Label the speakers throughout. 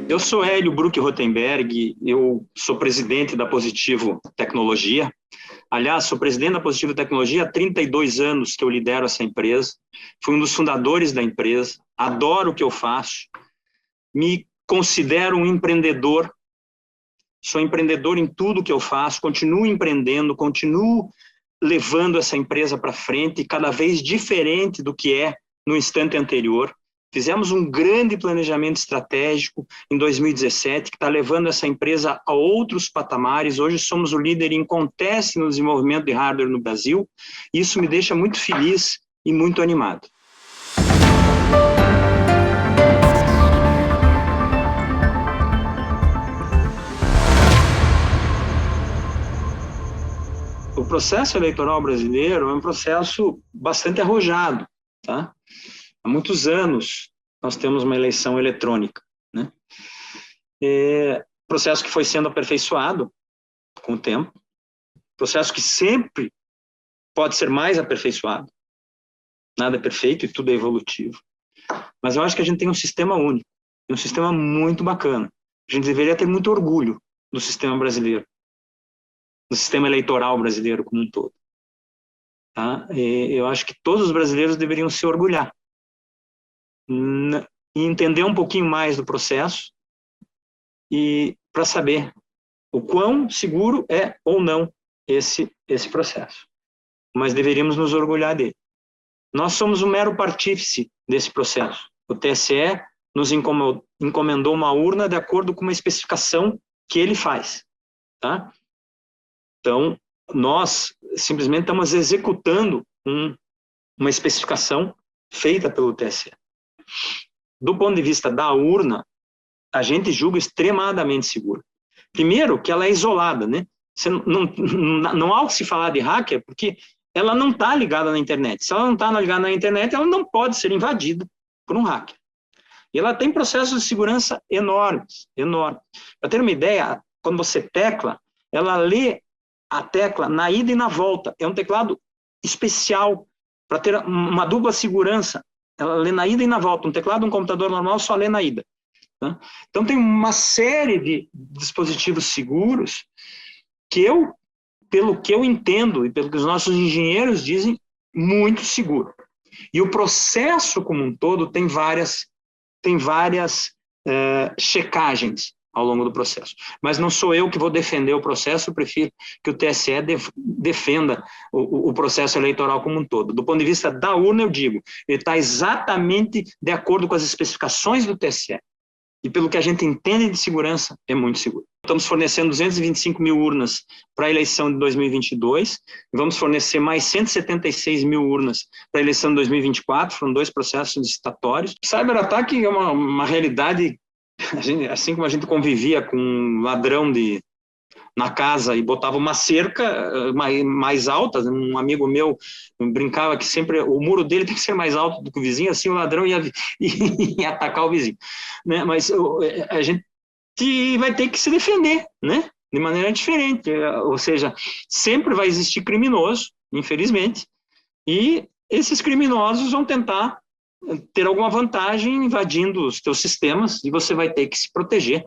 Speaker 1: Eu sou Hélio Bruck Rotenberg, eu sou presidente da Positivo Tecnologia. Aliás, sou presidente da Positivo Tecnologia há 32 anos que eu lidero essa empresa. Fui um dos fundadores da empresa, adoro o que eu faço, me considero um empreendedor, sou empreendedor em tudo que eu faço, continuo empreendendo, continuo levando essa empresa para frente, cada vez diferente do que é no instante anterior. Fizemos um grande planejamento estratégico em 2017, que está levando essa empresa a outros patamares. Hoje somos o líder em conteste no desenvolvimento de hardware no Brasil. Isso me deixa muito feliz e muito animado. O processo eleitoral brasileiro é um processo bastante arrojado, tá? Há muitos anos nós temos uma eleição eletrônica, né? Processo que foi sendo aperfeiçoado com o tempo, processo que sempre pode ser mais aperfeiçoado. Nada é perfeito e tudo é evolutivo. Mas eu acho que a gente tem um sistema único, um sistema muito bacana. A gente deveria ter muito orgulho do sistema brasileiro, do sistema eleitoral brasileiro como um todo. Tá? Eu acho que todos os brasileiros deveriam se orgulhar e entender um pouquinho mais do processo e para saber o quão seguro é ou não esse processo. Mas deveríamos nos orgulhar dele. Nós somos um mero partífice desse processo. O TSE nos encomendou uma urna de acordo com uma especificação que ele faz. Tá? Então, nós simplesmente estamos executando uma especificação feita pelo TSE. Do ponto de vista da urna, a gente julga extremadamente segura. Primeiro, que ela é isolada, né? Não há o que se falar de hacker, porque ela não está ligada na internet. Se ela não está ligada na internet, ela não pode ser invadida por um hacker. E ela tem processos de segurança enormes, enormes. Para ter uma ideia, quando você tecla, ela lê a tecla na ida e na volta. É um teclado especial para ter uma dupla segurança. Ela lê na ida e na volta. Um teclado, um computador normal só lê na ida. Tá? Então tem uma série de dispositivos seguros que pelo que eu entendo e pelo que os nossos engenheiros dizem, muito seguro. E o processo como um todo tem várias checagens ao longo do processo. Mas não sou eu que vou defender o processo, eu prefiro que o TSE defenda o processo eleitoral como um todo. Do ponto de vista da urna, eu digo, ele está exatamente de acordo com as especificações do TSE. E pelo que a gente entende de segurança, é muito seguro. Estamos fornecendo 225 mil urnas para a eleição de 2022, e vamos fornecer mais 176 mil urnas para a eleição de 2024, foram 2 processos licitatórios. Cyberataque é uma realidade, assim como a gente convivia com um ladrão na casa e botava uma cerca mais alta, um amigo meu brincava que sempre o muro dele tem que ser mais alto do que o vizinho, assim o ladrão ia atacar o vizinho, né? Mas a gente vai ter que se defender, né? De maneira diferente, ou seja, sempre vai existir criminoso, infelizmente, e esses criminosos vão tentar ter alguma vantagem invadindo os teus sistemas e você vai ter que se proteger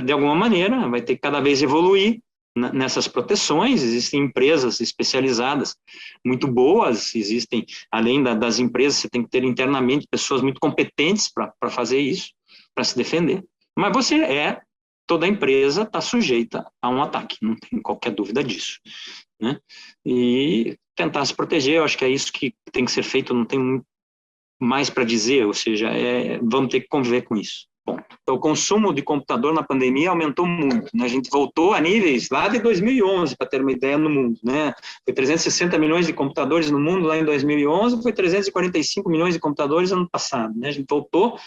Speaker 1: de alguma maneira, vai ter que cada vez evoluir nessas proteções. Existem empresas especializadas muito boas, existem, além das empresas, você tem que ter internamente pessoas muito competentes para fazer isso, para se defender. Mas toda empresa está sujeita a um ataque, não tem qualquer dúvida disso, né? E tentar se proteger, eu acho que é isso que tem que ser feito, não tem muito mais para dizer, ou seja, vamos ter que conviver com isso. Ponto. Então, o consumo de computador na pandemia aumentou muito, né? A gente voltou a níveis lá de 2011, para ter uma ideia, no mundo, né? Foi 360 milhões de computadores no mundo lá em 2011, foi 345 milhões de computadores ano passado, né? A gente voltou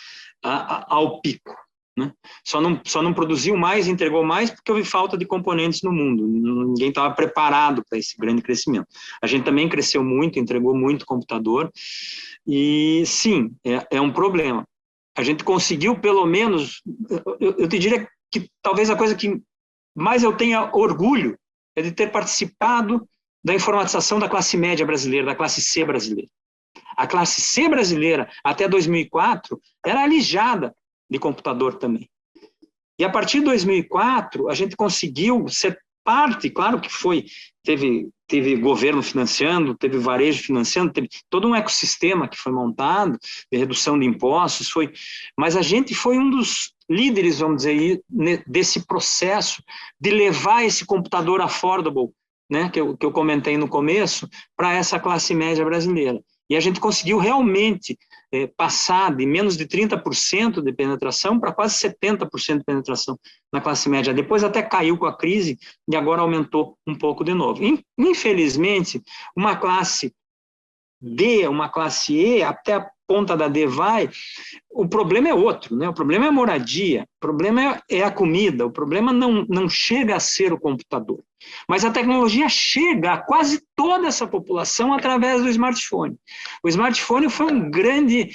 Speaker 1: ao pico, né? Só não produziu mais, entregou mais, porque houve falta de componentes no mundo, ninguém estava preparado para esse grande crescimento. A gente também cresceu muito, entregou muito computador, e sim, é um problema. A gente conseguiu, pelo menos, eu te diria que talvez a coisa que mais eu tenha orgulho é de ter participado da informatização da classe média brasileira, da classe C brasileira. A classe C brasileira, até 2004, era alijada de computador também. E a partir de 2004, a gente conseguiu ser parte, claro que teve governo financiando, teve varejo financiando, teve todo um ecossistema que foi montado, de redução de impostos, mas a gente foi um dos líderes, vamos dizer, desse processo de levar esse computador affordable, né, que eu comentei no começo, para essa classe média brasileira. E a gente conseguiu realmente passar de menos de 30% de penetração para quase 70% de penetração na classe média. Depois até caiu com a crise e agora aumentou um pouco de novo. Infelizmente, uma classe D, uma classe E, até a ponta da D vai, o problema é outro, né? O problema é a moradia, o problema é a comida, o problema não chega a ser o computador. Mas a tecnologia chega a quase toda essa população através do smartphone. O smartphone foi um grande,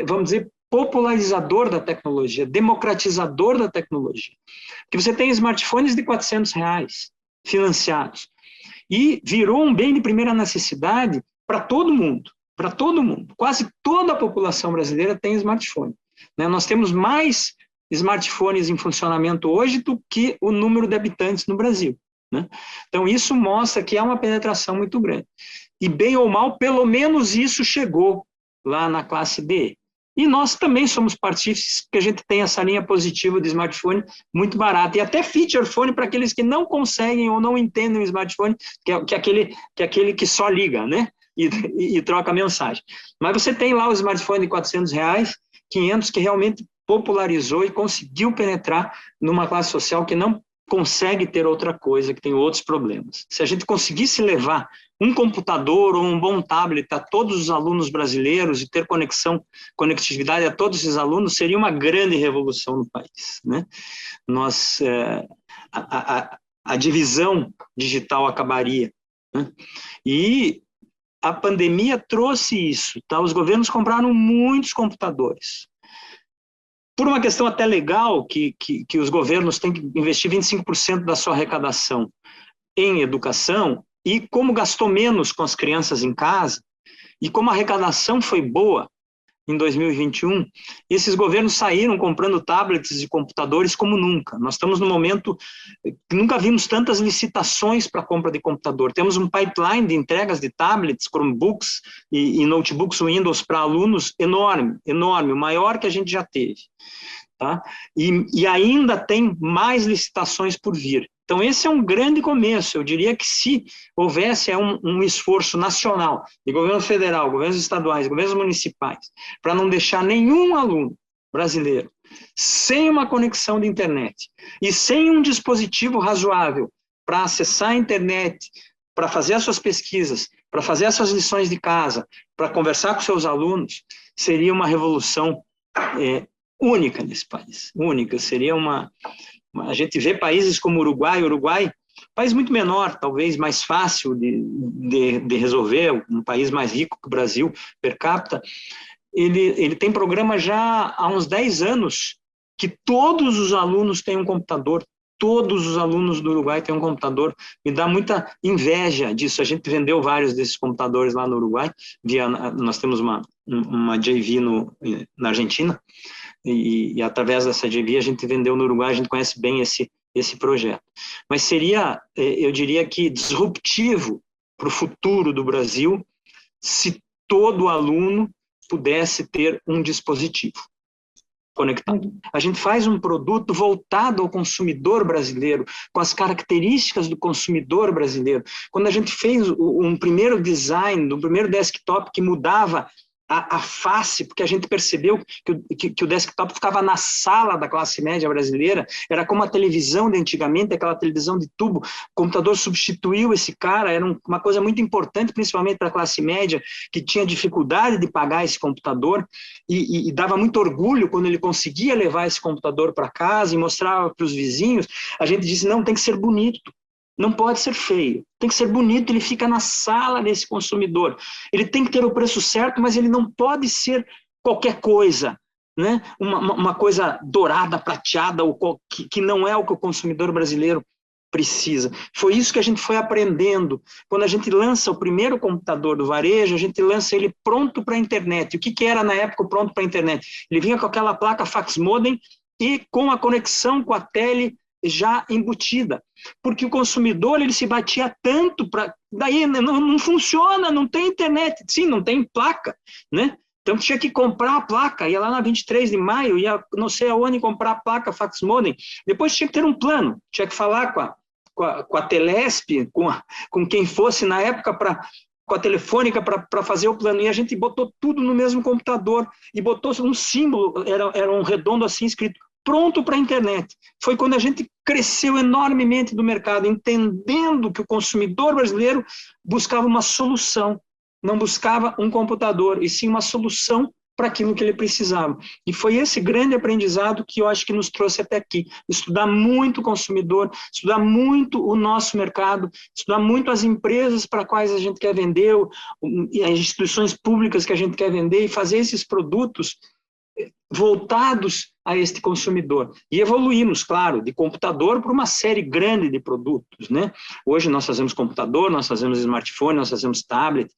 Speaker 1: vamos dizer, popularizador da tecnologia, democratizador da tecnologia. Porque você tem smartphones de R$400 financiados e virou um bem de primeira necessidade para todo mundo, para todo mundo. Quase toda a população brasileira tem smartphone, né? Nós temos mais smartphones em funcionamento hoje do que o número de habitantes no Brasil, né? Então, isso mostra que há uma penetração muito grande. E, bem ou mal, pelo menos isso chegou lá na classe D. E nós também somos partícipes, porque a gente tem essa linha positiva de smartphone muito barata. E até feature phone para aqueles que não conseguem ou não entendem o smartphone, que é aquele que só liga, né? E troca mensagem. Mas você tem lá o smartphone de R$400, 500, que realmente popularizou e conseguiu penetrar numa classe social que não consegue ter outra coisa, que tem outros problemas. Se a gente conseguisse levar um computador ou um bom tablet a todos os alunos brasileiros e ter conectividade a todos esses alunos, seria uma grande revolução no país, né? A divisão digital acabaria, né? E a pandemia trouxe isso, tá? Os governos compraram muitos computadores. Por uma questão até legal, que os governos têm que investir 25% da sua arrecadação em educação, e como gastou menos com as crianças em casa, e como a arrecadação foi boa em 2021, esses governos saíram comprando tablets e computadores como nunca. Nós estamos num momento que nunca vimos tantas licitações para compra de computador. Temos um pipeline de entregas de tablets, Chromebooks e notebooks Windows para alunos enorme, enorme, o maior que a gente já teve. Tá? E ainda tem mais licitações por vir. Então, esse é um grande começo. Eu diria que se houvesse um esforço nacional, de governo federal, governos estaduais, governos municipais, para não deixar nenhum aluno brasileiro sem uma conexão de internet e sem um dispositivo razoável para acessar a internet, para fazer as suas pesquisas, para fazer as suas lições de casa, para conversar com seus alunos, seria uma revolução única nesse país. Única. Seria a gente vê países como Uruguai, país muito menor, talvez mais fácil de resolver, um país mais rico que o Brasil, per capita, ele tem programa já há uns 10 anos que todos os alunos têm um computador, todos os alunos do Uruguai têm um computador. Me dá muita inveja disso. A gente vendeu vários desses computadores lá no Uruguai, nós temos uma JV na Argentina, e através dessa JV a gente vendeu no Uruguai, a gente conhece bem esse projeto. Mas seria, eu diria que disruptivo para o futuro do Brasil se todo aluno pudesse ter um dispositivo conectado. A gente faz um produto voltado ao consumidor brasileiro, com as características do consumidor brasileiro. Quando a gente fez um primeiro design, do primeiro desktop que mudava a face, porque a gente percebeu que o desktop ficava na sala da classe média brasileira, era como a televisão de antigamente, aquela televisão de tubo. O computador substituiu esse cara, era uma coisa muito importante, principalmente para a classe média, que tinha dificuldade de pagar esse computador, e dava muito orgulho quando ele conseguia levar esse computador para casa e mostrava para os vizinhos. A gente disse, não, tem que ser bonito. Não pode ser feio, tem que ser bonito, ele fica na sala desse consumidor. Ele tem que ter o preço certo, mas ele não pode ser qualquer coisa, né? Uma coisa dourada, prateada, que não é o que o consumidor brasileiro precisa. Foi isso que a gente foi aprendendo. Quando a gente lança o primeiro computador do varejo, a gente lança ele pronto para a internet. O que era na época o pronto para a internet? Ele vinha com aquela placa fax modem e com a conexão com a tele já embutida, porque o consumidor ele se batia tanto para... Daí não funciona, não tem internet. Sim, não tem placa, né? Então tinha que comprar a placa, ia lá na 23 de maio, ia não sei aonde comprar a placa fax modem. Depois tinha que ter um plano, tinha que falar com a Telesp, com quem fosse na época, com a Telefônica para fazer o plano. E a gente botou tudo no mesmo computador e botou um símbolo, era um redondo assim escrito, pronto para a internet. Foi quando a gente cresceu enormemente do mercado, entendendo que o consumidor brasileiro buscava uma solução, não buscava um computador, e sim uma solução para aquilo que ele precisava. E foi esse grande aprendizado que eu acho que nos trouxe até aqui. Estudar muito o consumidor, estudar muito o nosso mercado, estudar muito as empresas para quais a gente quer vender, as instituições públicas que a gente quer vender, e fazer esses produtos voltados a este consumidor. E evoluímos, claro, de computador para uma série grande de produtos, né? Hoje nós fazemos computador, nós fazemos smartphone, nós fazemos tablet,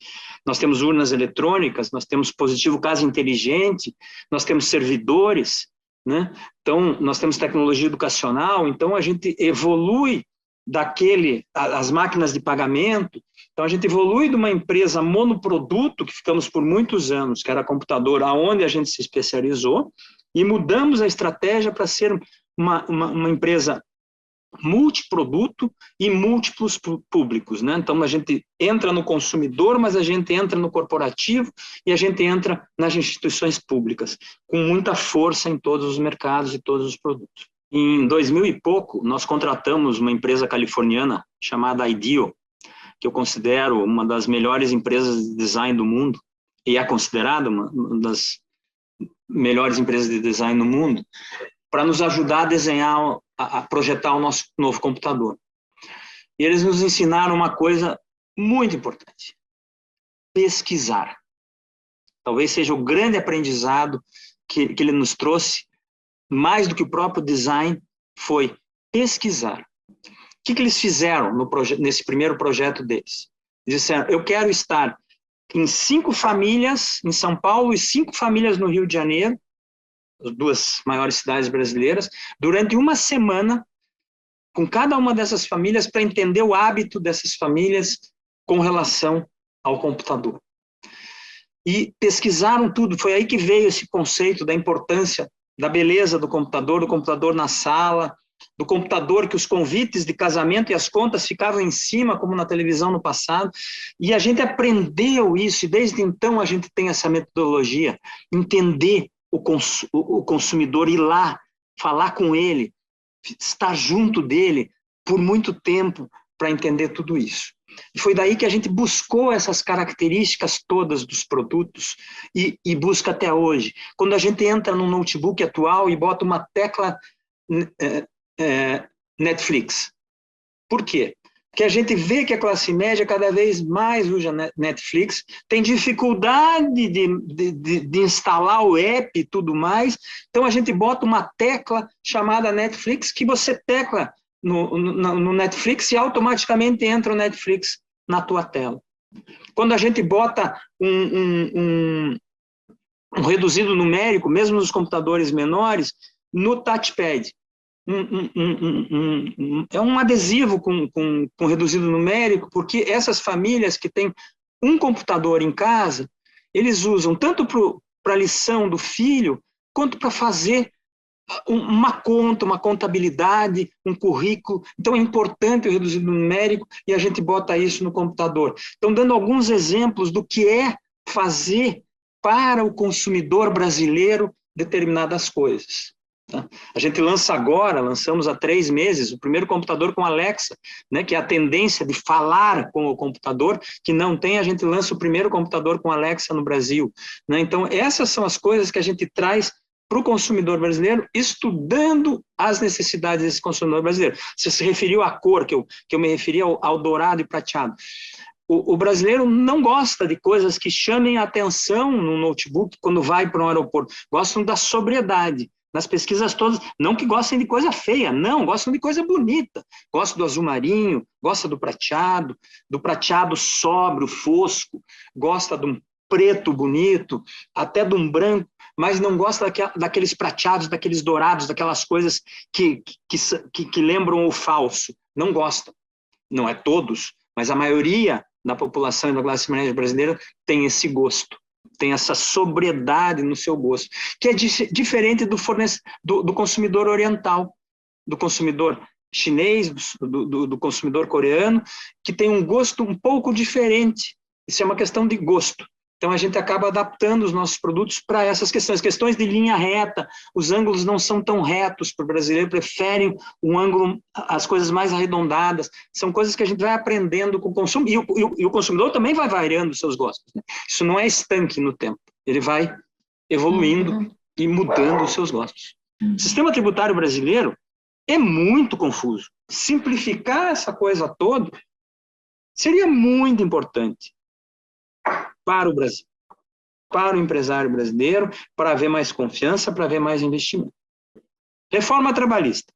Speaker 1: nós temos urnas eletrônicas, nós temos dispositivo casa inteligente, nós temos servidores, né? Então, nós temos tecnologia educacional, então a gente evolui as máquinas de pagamento. Então, a gente evolui de uma empresa monoproduto, que ficamos por muitos anos, que era computador, aonde a gente se especializou, e mudamos a estratégia para ser uma empresa multiproduto e múltiplos públicos, né? Então, a gente entra no consumidor, mas a gente entra no corporativo e a gente entra nas instituições públicas, com muita força em todos os mercados e todos os produtos. Em 2000 e pouco, nós contratamos uma empresa californiana chamada IDEO, que eu considero uma das melhores empresas de design do mundo, e é considerada uma das melhores empresas de design do mundo, para nos ajudar a desenhar, a projetar o nosso novo computador. E eles nos ensinaram uma coisa muito importante: pesquisar. Talvez seja o grande aprendizado que ele nos trouxe, mais do que o próprio design, foi pesquisar. O que eles fizeram nesse primeiro projeto deles? Eles disseram, eu quero estar em 5 famílias em São Paulo e 5 famílias no Rio de Janeiro, as 2 maiores cidades brasileiras, durante uma semana, com cada uma dessas famílias, para entender o hábito dessas famílias com relação ao computador. E pesquisaram tudo, foi aí que veio esse conceito da importância da beleza do computador na sala, do computador que os convites de casamento e as contas ficavam em cima, como na televisão no passado, e a gente aprendeu isso, e desde então a gente tem essa metodologia, entender o consumidor, ir lá, falar com ele, estar junto dele por muito tempo para entender tudo isso. E foi daí que a gente buscou essas características todas dos produtos e busca até hoje. Quando a gente entra no notebook atual e bota uma tecla Netflix. Por quê? Porque a gente vê que a classe média cada vez mais usa Netflix, tem dificuldade de instalar o app e tudo mais, então a gente bota uma tecla chamada Netflix, que você tecla no Netflix e automaticamente entra o Netflix na tua tela. Quando a gente bota um reduzido numérico, mesmo nos computadores menores, no touchpad, é um adesivo com reduzido numérico, porque essas famílias que têm um computador em casa, eles usam tanto para a lição do filho, quanto para fazer uma conta, uma contabilidade, um currículo. Então é importante o reduzido numérico e a gente bota isso no computador. Então, dando alguns exemplos do que é fazer para o consumidor brasileiro determinadas coisas. Tá? A gente lançamos há 3 meses, o primeiro computador com Alexa, né, que é a tendência de falar com o computador, que não tem, a gente lança o primeiro computador com Alexa no Brasil. Né? Então, essas são as coisas que a gente traz para o consumidor brasileiro, estudando as necessidades desse consumidor brasileiro. Você se referiu à cor, que eu me referi ao dourado e prateado. O brasileiro não gosta de coisas que chamem a atenção no notebook quando vai para um aeroporto. Gostam da sobriedade. nas pesquisas todas, não que gostem de coisa feia, não, gostam de coisa bonita. Gosta do azul marinho, gosta do prateado sóbrio, fosco, gosta de um preto bonito, até de um branco, mas não gosta daqueles prateados, daqueles dourados, daquelas coisas que lembram o falso. Não gosta. Não é todos, mas a maioria da população e da classe média brasileira tem esse gosto, tem essa sobriedade no seu gosto, que é diferente do consumidor oriental, do consumidor chinês, do consumidor coreano, que tem um gosto um pouco diferente. Isso é uma questão de gosto. Então, a gente acaba adaptando os nossos produtos para essas questões de linha reta. Os ângulos não são tão retos para o brasileiro, preferem um ângulo, as coisas mais arredondadas. São coisas que a gente vai aprendendo com o consumo, e o consumidor também vai variando os seus gostos, né? Isso não é estanque no tempo, ele vai evoluindo e mudando os seus gostos. O sistema tributário brasileiro é muito confuso. Simplificar essa coisa toda seria muito importante para o Brasil, para o empresário brasileiro, para haver mais confiança, para haver mais investimento. Reforma trabalhista.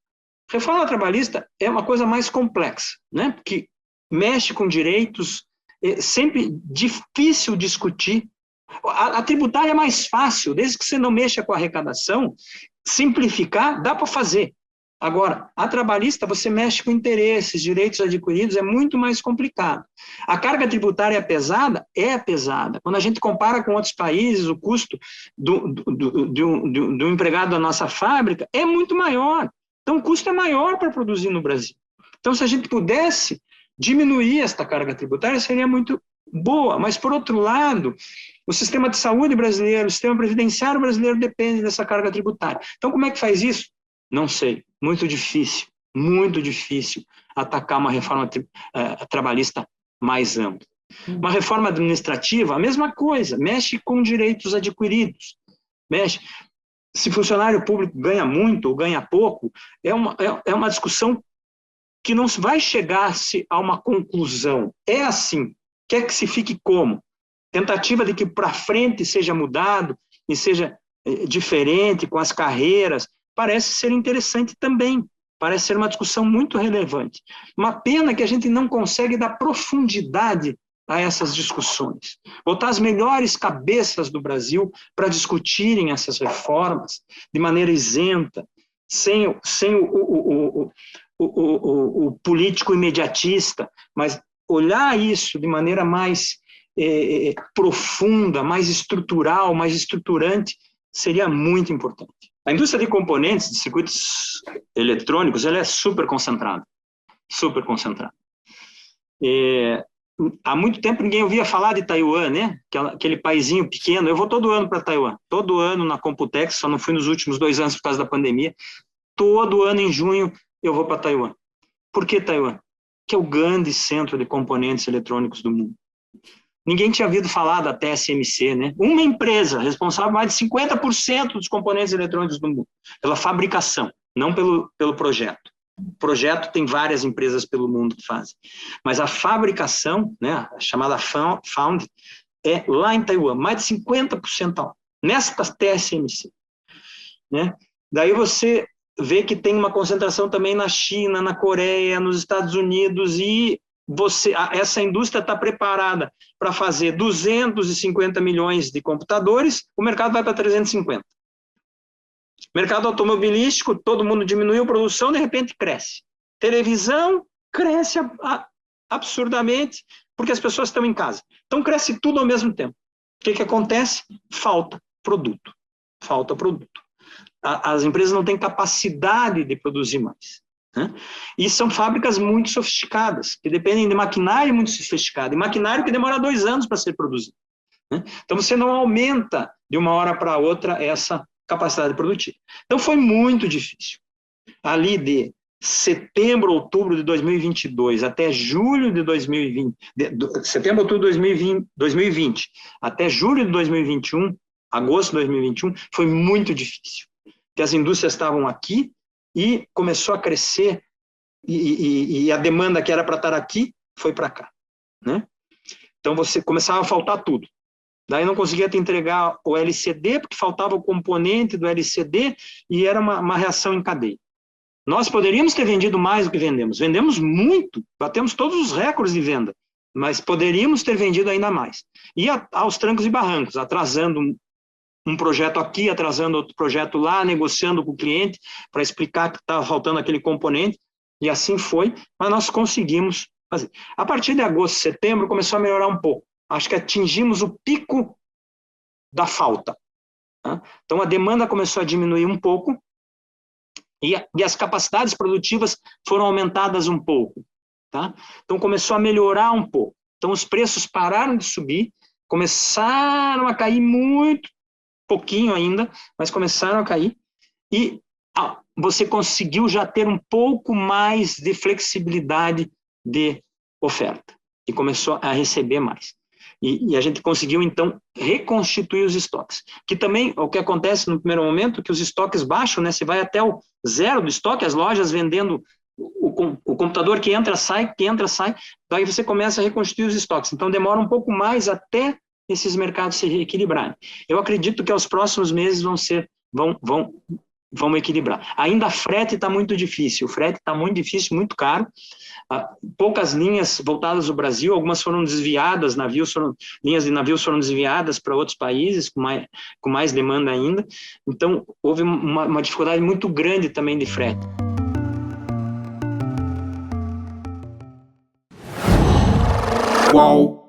Speaker 1: Reforma trabalhista é uma coisa mais complexa, né? Porque mexe com direitos, é sempre difícil discutir. A tributária é mais fácil, desde que você não mexa com a arrecadação, simplificar dá para fazer. Agora, a trabalhista, você mexe com interesses, direitos adquiridos, é muito mais complicado. A carga tributária é pesada. Quando a gente compara com outros países, o custo do empregado da nossa fábrica é muito maior. Então, o custo é maior para produzir no Brasil. Então, se a gente pudesse diminuir esta carga tributária, seria muito boa. Mas, por outro lado, o sistema de saúde brasileiro, o sistema previdenciário brasileiro depende dessa carga tributária. Então, como é que faz isso? Não sei, muito difícil atacar uma reforma trabalhista mais ampla. Uma reforma administrativa, a mesma coisa, mexe com direitos adquiridos, mexe. Se funcionário público ganha muito ou ganha pouco, é uma discussão que não vai chegar-se a uma conclusão. É assim, quer que se fique como? Tentativa de que para frente seja mudado e seja diferente com as carreiras, parece ser interessante também, parece ser uma discussão muito relevante. Uma pena que a gente não consegue dar profundidade a essas discussões, botar as melhores cabeças do Brasil para discutirem essas reformas de maneira isenta, sem o político imediatista, mas olhar isso de maneira mais profunda, mais estrutural, mais estruturante, seria muito importante. A indústria de componentes, de circuitos eletrônicos, ela é super concentrada. Super concentrada. Há muito tempo ninguém ouvia falar de Taiwan, né? Aquele paizinho pequeno. Eu vou todo ano para Taiwan. Todo ano na Computex, só não fui nos últimos 2 anos por causa da pandemia. Todo ano em junho eu vou para Taiwan. Por que Taiwan? Que é o grande centro de componentes eletrônicos do mundo. Ninguém tinha ouvido falar da TSMC, né? Uma empresa responsável por mais de 50% dos componentes eletrônicos do mundo, pela fabricação, não pelo projeto. O projeto tem várias empresas pelo mundo que fazem. Mas a fabricação, né, a chamada Found, é lá em Taiwan, mais de 50% nesta TSMC. Né? Daí você vê que tem uma concentração também na China, na Coreia, nos Estados Unidos, e essa indústria está preparada para fazer 250 milhões de computadores, o mercado vai para 350. Mercado automobilístico, todo mundo diminuiu a produção, de repente cresce. Televisão cresce absurdamente, porque as pessoas estão em casa. Então cresce tudo ao mesmo tempo. O que acontece? Falta produto. Falta produto. As empresas não têm capacidade de produzir mais. Né? E são fábricas muito sofisticadas, que dependem de maquinário muito sofisticado, e maquinário que demora 2 anos para ser produzido. Né? Então você não aumenta de uma hora para outra essa capacidade produtiva. Então foi muito difícil. Ali de setembro, outubro de 2022 até julho de 2020, setembro, outubro de 2020 até julho de 2021, agosto de 2021, foi muito difícil. Porque as indústrias estavam aqui e começou a crescer e a demanda que era para estar aqui foi para cá. Né? Então você começava a faltar tudo. Daí não conseguia te entregar o LCD, porque faltava o componente do LCD, e era uma reação em cadeia. Nós poderíamos ter vendido mais do que vendemos. Vendemos muito, batemos todos os recordes de venda, mas poderíamos ter vendido ainda mais. E aos trancos e barrancos, atrasando um projeto aqui, atrasando outro projeto lá, negociando com o cliente para explicar que estava faltando aquele componente, e assim foi, mas nós conseguimos fazer. A partir de agosto, setembro, começou a melhorar um pouco. Acho que atingimos o pico da falta. Tá? Então, a demanda começou a diminuir um pouco, e as capacidades produtivas foram aumentadas um pouco. Tá? Então, começou a melhorar um pouco. Então, os preços pararam de subir, começaram a cair muito, pouquinho ainda, mas começaram a cair, e você conseguiu já ter um pouco mais de flexibilidade de oferta, e começou a receber mais. E a gente conseguiu, então, reconstituir os estoques. Que também, o que acontece no primeiro momento, que os estoques baixam, né? Você vai até o zero do estoque, as lojas vendendo o computador que entra, sai, daí você começa a reconstituir os estoques. Então, demora um pouco mais até esses mercados se reequilibrarem. Eu acredito que aos próximos meses vão equilibrar. Ainda a frete está muito difícil, muito caro. Poucas linhas voltadas ao Brasil, algumas foram desviadas, linhas de navios foram desviadas para outros países, com mais demanda ainda. Então, houve uma dificuldade muito grande também de frete.
Speaker 2: Qual